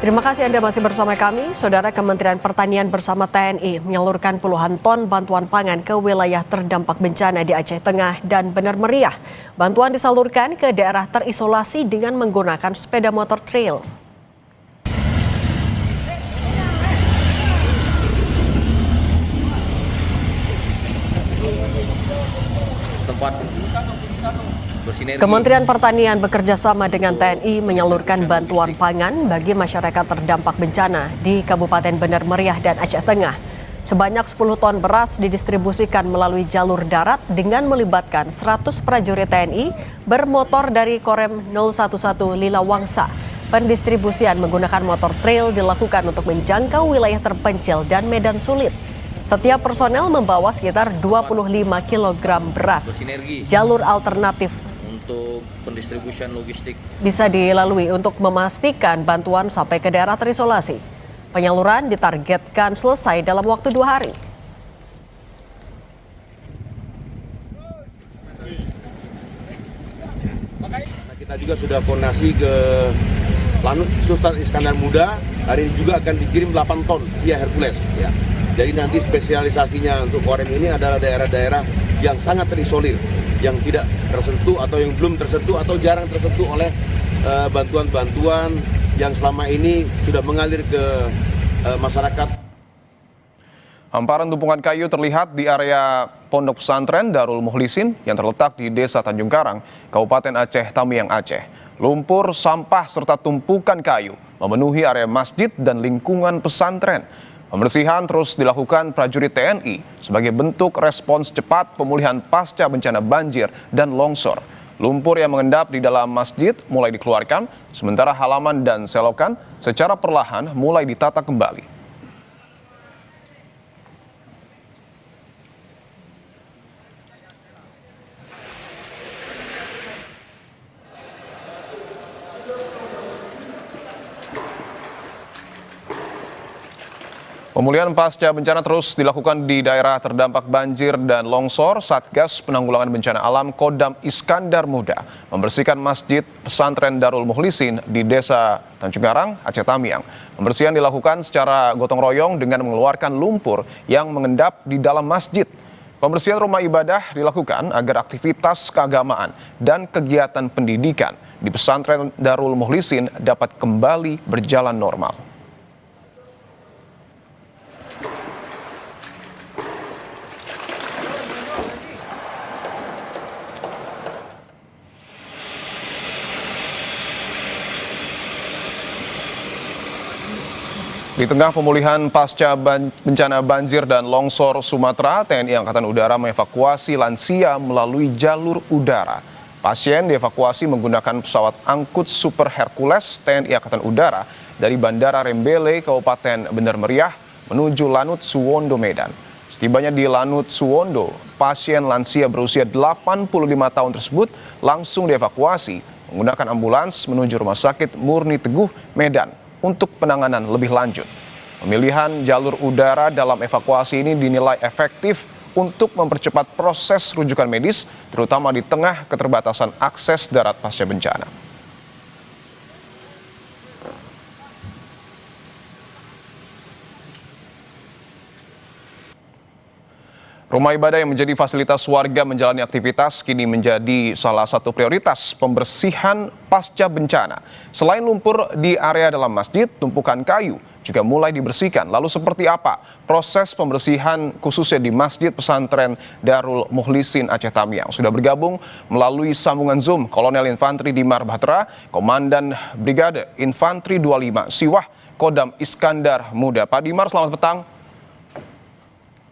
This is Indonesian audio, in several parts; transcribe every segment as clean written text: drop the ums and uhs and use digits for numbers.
Terima kasih Anda masih bersama kami. Saudara, Kementerian Pertanian bersama TNI menyalurkan puluhan ton bantuan pangan ke wilayah terdampak bencana di Aceh Tengah dan Bener Meriah. Bantuan disalurkan ke daerah terisolasi dengan menggunakan sepeda motor trail. Kementerian Pertanian bekerja sama dengan TNI menyalurkan bantuan pangan bagi masyarakat terdampak bencana di Kabupaten Bener Meriah dan Aceh Tengah. Sebanyak 10 ton beras didistribusikan melalui jalur darat dengan melibatkan 100 prajurit TNI bermotor dari Korem 011 Lilawangsa. Pendistribusian menggunakan motor trail dilakukan untuk menjangkau wilayah terpencil dan medan sulit. Setiap personel membawa sekitar 25 kg beras. Jalur alternatif untuk pendistribusian logistik bisa dilalui untuk memastikan bantuan sampai ke daerah terisolasi. Penyaluran ditargetkan selesai dalam waktu 2 hari. Kita juga sudah koordinasi ke Lanut Sultan Iskandar Muda. Hari ini juga akan dikirim 8 ton via Hercules. Ya. Jadi nanti spesialisasinya untuk Korem ini adalah daerah-daerah yang sangat terisolir, yang tidak tersentuh atau yang belum tersentuh atau jarang tersentuh oleh bantuan-bantuan yang selama ini sudah mengalir ke masyarakat. Hamparan tumpukan kayu terlihat di area Pondok Pesantren Darul Mukhlisin yang terletak di Desa Tanjung Karang, Kabupaten Aceh Tamiang, Aceh. Lumpur, sampah, serta tumpukan kayu memenuhi area masjid dan lingkungan pesantren. Pembersihan terus dilakukan prajurit TNI sebagai bentuk respons cepat pemulihan pasca bencana banjir dan longsor. Lumpur yang mengendap di dalam masjid mulai dikeluarkan, sementara halaman dan selokan secara perlahan mulai ditata kembali. Pemulihan pasca bencana terus dilakukan di daerah terdampak banjir dan longsor. Satgas Penanggulangan Bencana Alam Kodam Iskandar Muda membersihkan Masjid Pesantren Darul Mukhlisin di Desa Tanjung Karang, Aceh Tamiang. Pembersihan dilakukan secara gotong royong dengan mengeluarkan lumpur yang mengendap di dalam masjid. Pembersihan rumah ibadah dilakukan agar aktivitas keagamaan dan kegiatan pendidikan di Pesantren Darul Mukhlisin dapat kembali berjalan normal. Di tengah pemulihan pasca bencana banjir dan longsor Sumatera, TNI Angkatan Udara mengevakuasi lansia melalui jalur udara. Pasien dievakuasi menggunakan pesawat angkut Super Hercules TNI Angkatan Udara dari Bandara Rembele, Kabupaten Bener Meriah, menuju Lanut Suwondo, Medan. Setibanya di Lanut Suwondo, pasien lansia berusia 85 tahun tersebut langsung dievakuasi menggunakan ambulans menuju Rumah Sakit Murni Teguh, Medan, untuk penanganan lebih lanjut. Pemilihan jalur udara dalam evakuasi ini dinilai efektif untuk mempercepat proses rujukan medis, terutama di tengah keterbatasan akses darat pasca bencana. Rumah ibadah yang menjadi fasilitas warga menjalani aktivitas kini menjadi salah satu prioritas pembersihan pasca bencana. Selain lumpur di area dalam masjid, tumpukan kayu juga mulai dibersihkan. Lalu seperti apa proses pembersihan khususnya di Masjid Pesantren Darul Mukhlisin Aceh Tamiang? Sudah bergabung melalui sambungan Zoom Kolonel Infantri Dimar Batra, Komandan Brigade Infantri 25 Siwah Kodam Iskandar Muda. Pak Dimar, selamat petang.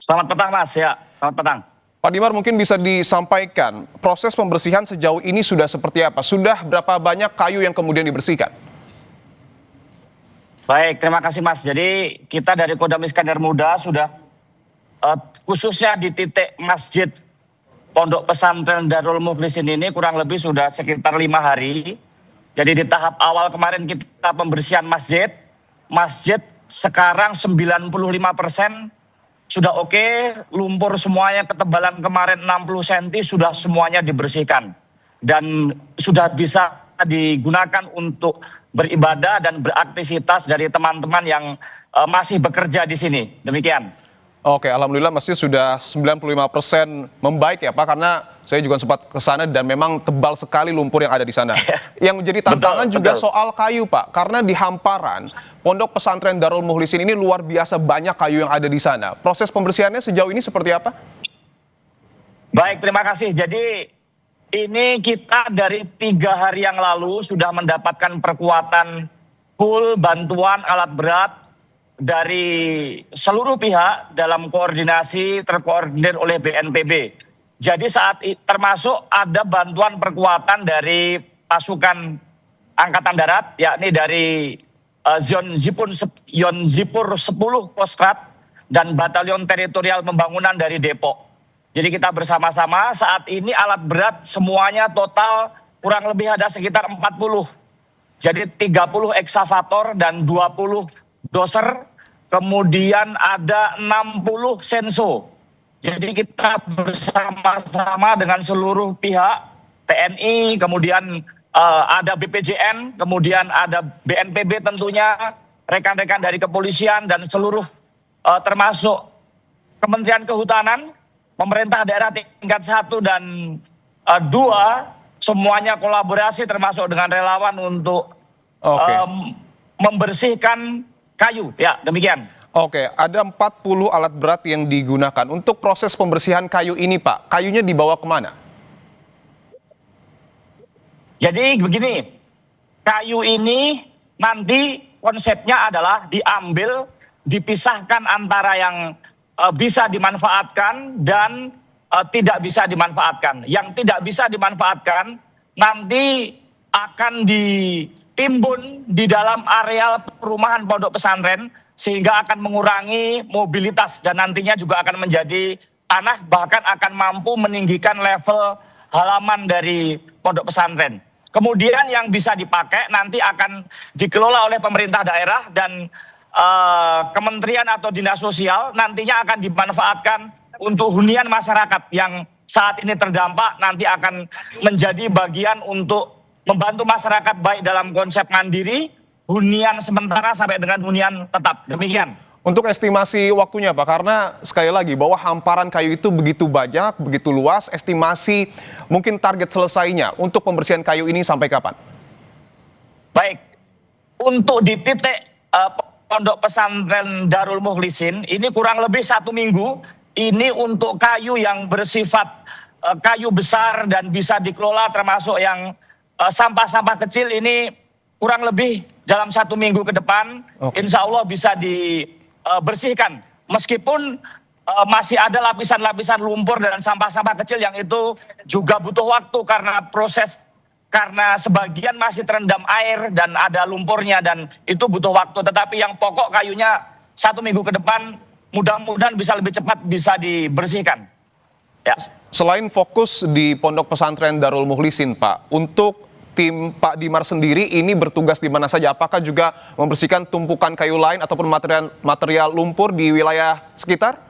Selamat petang, Mas. Ya, selamat petang. Pak Dimar, mungkin bisa disampaikan proses pembersihan sejauh ini sudah seperti apa? Sudah berapa banyak kayu yang kemudian dibersihkan? Baik, terima kasih, Mas. Jadi kita dari Kodam Iskandar Muda sudah khususnya di titik Masjid Pondok Pesantren Darul Mukhlisin ini kurang lebih sudah sekitar 5 hari. Jadi di tahap awal kemarin kita pembersihan masjid. Masjid sekarang 95% sudah oke, lumpur semuanya ketebalan kemarin 60 cm sudah semuanya dibersihkan. Dan sudah bisa digunakan untuk beribadah dan beraktivitas dari teman-teman yang masih bekerja di sini. Demikian. Oke, alhamdulillah masjid sudah 95% membaik ya Pak, karena saya juga sempat ke sana dan memang tebal sekali lumpur yang ada di sana. Yang menjadi tantangan juga soal kayu Pak, karena di hamparan Pondok Pesantren Darul Mukhlisin ini luar biasa banyak kayu yang ada di sana. Proses pembersihannya sejauh ini seperti apa? Baik, terima kasih. Jadi ini kita dari 3 hari yang lalu sudah mendapatkan perkuatan full bantuan alat berat dari seluruh pihak dalam koordinasi terkoordinir oleh BNPB. Jadi termasuk ada bantuan perkuatan dari pasukan Angkatan Darat, yakni dari Zipur 10 Kostrad dan Batalion Teritorial Pembangunan dari Depok. Jadi kita bersama-sama saat ini alat berat semuanya total kurang lebih ada sekitar 40. Jadi 30 eksavator dan 20 doser, kemudian ada 60 senso. Jadi kita bersama-sama dengan seluruh pihak, TNI, kemudian ada BPJN, kemudian ada BNPB tentunya, rekan-rekan dari kepolisian dan seluruh termasuk Kementerian Kehutanan, pemerintah daerah tingkat 1 dan 2, semuanya kolaborasi termasuk dengan relawan untuk membersihkan kayu. Ya, demikian. Oke, ada 40 alat berat yang digunakan. Untuk proses pembersihan kayu ini Pak, kayunya dibawa kemana? Jadi begini, kayu ini nanti konsepnya adalah diambil, dipisahkan antara yang bisa dimanfaatkan dan tidak bisa dimanfaatkan. Yang tidak bisa dimanfaatkan nanti akan ditimbun di dalam areal perumahan pondok pesantren sehingga akan mengurangi mobilitas dan nantinya juga akan menjadi tanah, bahkan akan mampu meninggikan level halaman dari pondok pesantren. Kemudian yang bisa dipakai nanti akan dikelola oleh pemerintah daerah dan kementerian atau dinas sosial, nantinya akan dimanfaatkan untuk hunian masyarakat yang saat ini terdampak, nanti akan menjadi bagian untuk membantu masyarakat baik dalam konsep mandiri, hunian sementara sampai dengan hunian tetap. Demikian. Untuk estimasi waktunya Pak, karena sekali lagi bahwa hamparan kayu itu begitu banyak, begitu luas, estimasi mungkin target selesainya untuk pembersihan kayu ini sampai kapan? Baik, untuk di titik Pondok Pesantren Darul Mukhlisin ini kurang lebih 1 minggu. Ini untuk kayu yang bersifat kayu besar dan bisa dikelola, termasuk yang sampah-sampah kecil ini kurang lebih dalam 1 minggu ke depan, insya Allah bisa dibersihkan. Meskipun masih ada lapisan-lapisan lumpur dan sampah-sampah kecil yang itu juga butuh waktu karena sebagian masih terendam air dan ada lumpurnya dan itu butuh waktu. Tetapi yang pokok kayunya 1 minggu ke depan mudah-mudahan bisa lebih cepat bisa dibersihkan. Ya. Selain fokus di Pondok Pesantren Darul Mukhlisin Pak, untuk tim Pak Dimar sendiri ini bertugas di mana saja? Apakah juga membersihkan tumpukan kayu lain ataupun material lumpur di wilayah sekitar?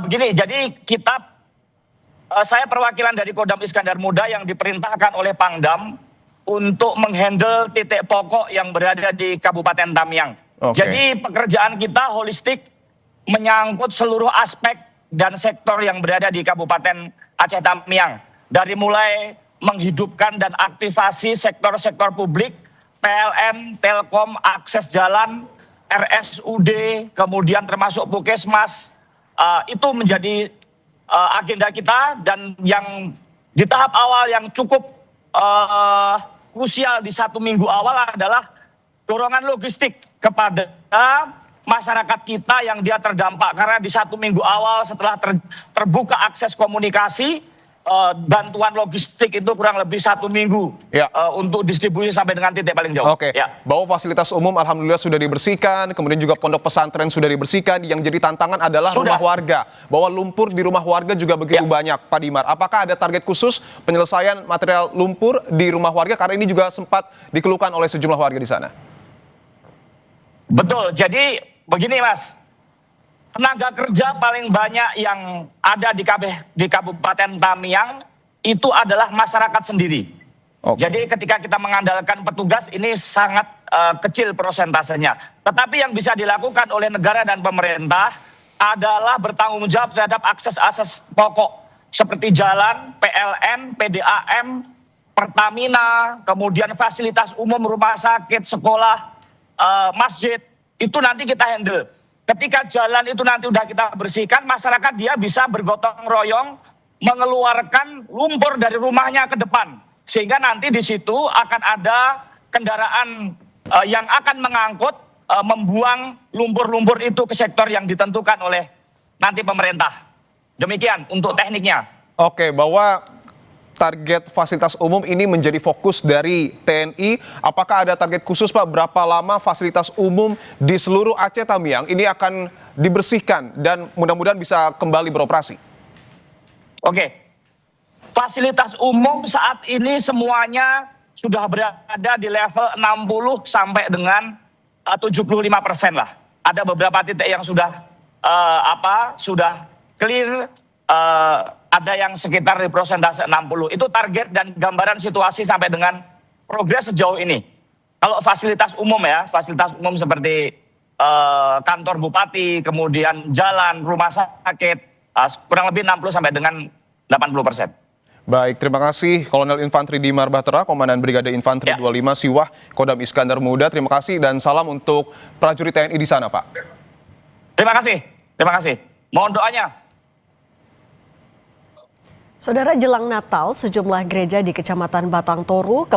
Begini, jadi saya perwakilan dari Kodam Iskandar Muda yang diperintahkan oleh Pangdam untuk menghandle titik pokok yang berada di Kabupaten Tamiang. Jadi pekerjaan kita holistik menyangkut seluruh aspek dan sektor yang berada di Kabupaten Aceh Tamiang. Dari mulai menghidupkan dan aktivasi sektor-sektor publik, PLN, Telkom, akses jalan, RSUD, kemudian termasuk Puskesmas, itu menjadi agenda kita. Dan yang di tahap awal yang cukup krusial di 1 minggu awal adalah dorongan logistik kepada masyarakat kita yang dia terdampak. Karena di 1 minggu awal setelah terbuka akses komunikasi, bantuan logistik itu kurang lebih 1 minggu untuk distribusi sampai dengan titik paling jauh. Bahwa fasilitas umum alhamdulillah sudah dibersihkan, kemudian juga pondok pesantren sudah dibersihkan. Yang jadi tantangan adalah rumah warga. Bahwa lumpur di rumah warga juga begitu banyak, Pak Dimar. Apakah ada target khusus penyelesaian material lumpur di rumah warga? Karena ini juga sempat dikeluhkan oleh sejumlah warga di sana. Betul, jadi begini Mas, tenaga kerja paling banyak yang ada di Kabupaten Tamiang itu adalah masyarakat sendiri. Oke. Jadi ketika kita mengandalkan petugas ini sangat kecil persentasenya. Tetapi yang bisa dilakukan oleh negara dan pemerintah adalah bertanggung jawab terhadap akses pokok seperti jalan, PLN, PDAM, Pertamina, kemudian fasilitas umum, rumah sakit, sekolah, masjid, itu nanti kita handle. Ketika jalan itu nanti udah kita bersihkan, masyarakat dia bisa bergotong royong mengeluarkan lumpur dari rumahnya ke depan. Sehingga nanti di situ akan ada kendaraan yang akan mengangkut, membuang lumpur-lumpur itu ke sektor yang ditentukan oleh nanti pemerintah. Demikian untuk tekniknya. Oke, bahwa target fasilitas umum ini menjadi fokus dari TNI. Apakah ada target khusus, Pak, berapa lama fasilitas umum di seluruh Aceh Tamiang ini akan dibersihkan dan mudah-mudahan bisa kembali beroperasi? Oke. Fasilitas umum saat ini semuanya sudah berada di level 60 sampai dengan 75% lah. Ada beberapa titik yang sudah sudah clear, ada yang sekitar di persentase 60. Itu target dan gambaran situasi sampai dengan progres sejauh ini. Kalau fasilitas umum ya, fasilitas umum seperti kantor bupati, kemudian jalan, rumah sakit, kurang lebih 60 sampai dengan 80%. Baik, terima kasih Kolonel Infantri Dimar Bahtera, Komandan Brigade Infantri 25 Siwah, Kodam Iskandar Muda. Terima kasih dan salam untuk prajurit TNI di sana, Pak. Terima kasih. Mohon doanya. Saudara, jelang Natal, sejumlah gereja di Kecamatan Batang Toru,